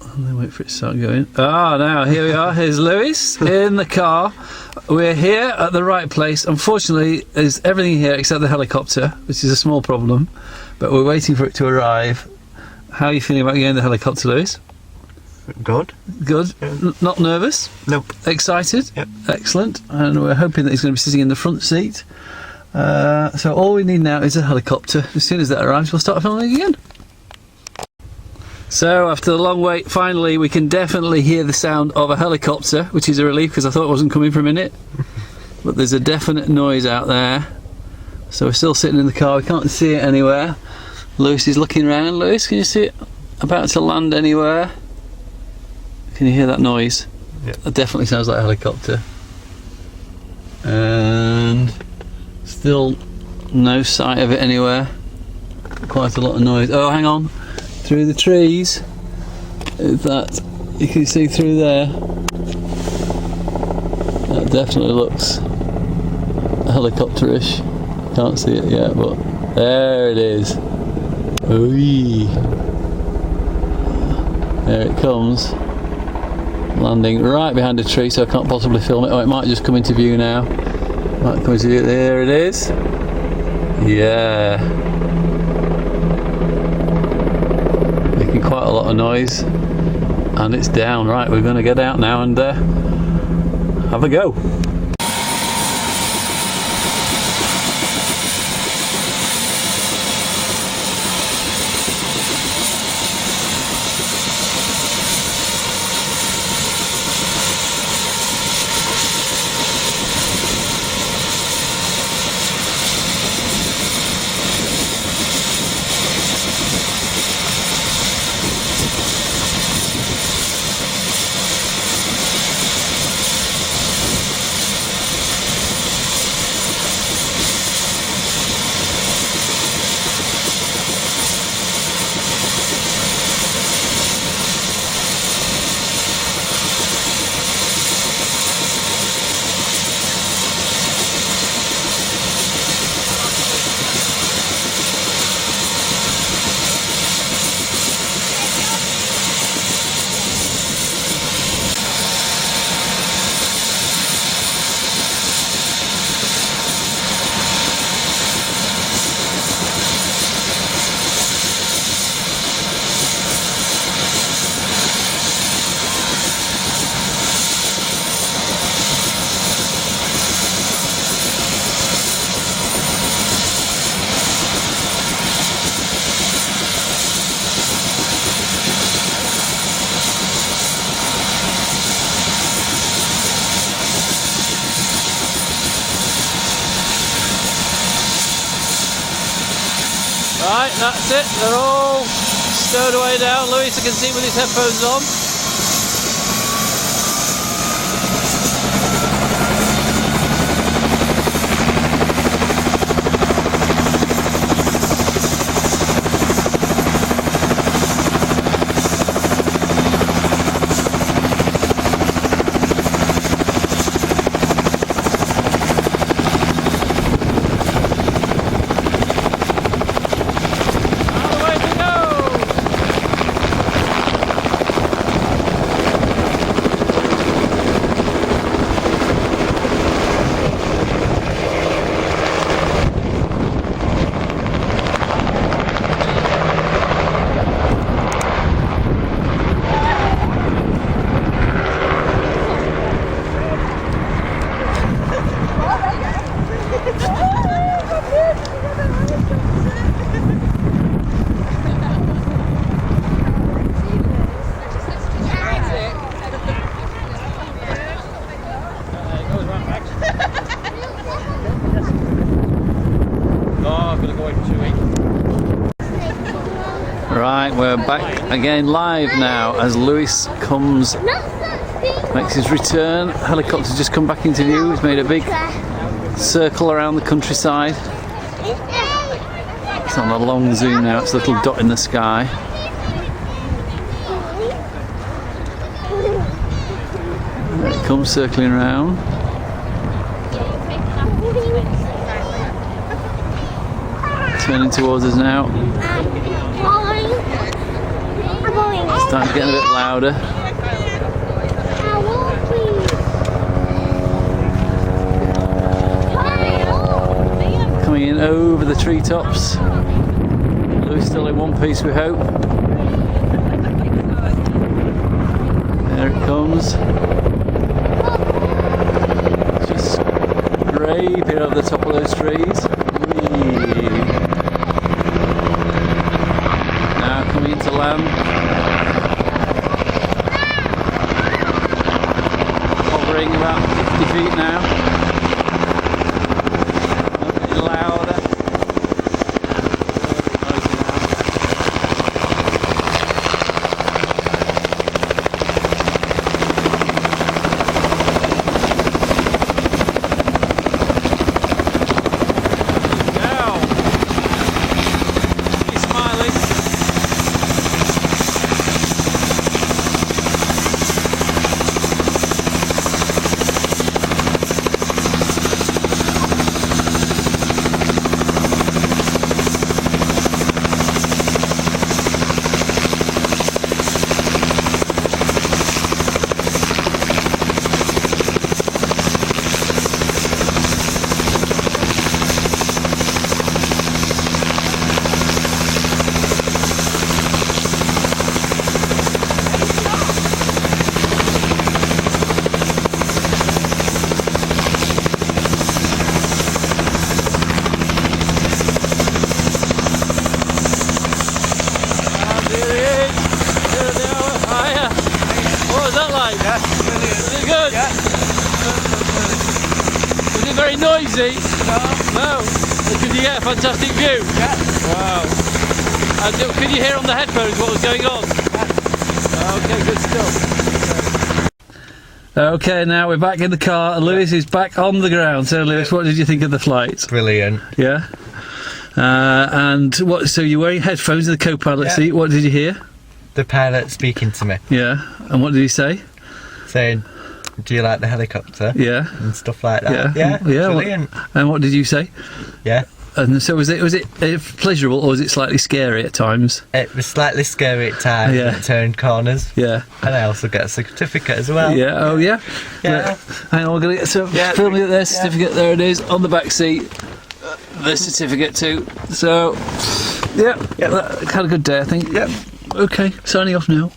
And then wait for it to start going. Ah, now here we are. Here's Lewis in the car. We're here at the right place. Unfortunately, there's everything here except the helicopter, which is a small problem. But we're waiting for it to arrive. How are you feeling about getting in the helicopter, Lewis? Good. Good. Yeah. Not nervous? Nope. Excited? Yep. Excellent. And we're hoping that he's going to be sitting in the front seat. So all we need now is a helicopter. As soon as that arrives, we'll start filming again. So after the long wait, finally we can definitely hear the sound of a helicopter, which is a relief because I thought it wasn't coming for a minute. But there's a definite noise out there. So we're still sitting in the car, we can't see it anywhere. Lewis is looking around. Lewis, can you see it about to land anywhere? Can you hear that noise? Yeah. That definitely sounds like a helicopter. And still no sight of it anywhere. Quite a lot of noise. Oh, hang on. Through the trees, is that you can see through there. That definitely looks helicopterish. Can't see it yet, but there it is. Ooh. There it comes, landing right behind a tree, so I can't possibly film it. Oh, it might just come into view now. Might come into view. There it is. Yeah. Quite a lot of noise, and it's down. Right, we're going to get out now and have a go. Right, that's it. They're all stowed away down. Lewis, I can see with his headphones on. Right, we're back again live now as Lewis makes his return. Helicopter's just come back into view. He's made a big circle around the countryside. It's on a long zoom now, it's a little dot in the sky. There it comes circling around. Turning towards us now. Starting to get a bit louder. Coming in over the treetops. Louis still in one piece, we hope. There it comes. Just scraping over the top of those trees. Whee. Now coming into land. Hovering about 50 feet now. Louder. Was it very noisy? No. Could you get a fantastic view? Yeah. Wow. And could you hear on the headphones what was going on? Yeah. Okay, good stuff. Okay, now we're back in the car. Lewis is back on the ground. So, Lewis, what did you think of the flight? Brilliant. Yeah. And what? So you're wearing headphones in the co-pilot seat. What did you hear? The pilot speaking to me. Yeah. And what did he say? Saying, do you like the helicopter? Yeah. And stuff like that. Yeah. Brilliant. And what did you say? Yeah. And so was it pleasurable or was it slightly scary at times? It was slightly scary at times. Yeah. When it turned corners. Yeah. And I also got a certificate as well. Yeah. Oh yeah. Yeah. Hang on, we're gonna get some. Film me their certificate. There it is on the back seat. The certificate too. So, yeah. Had a good day, I think. Yeah. Okay. Signing off now.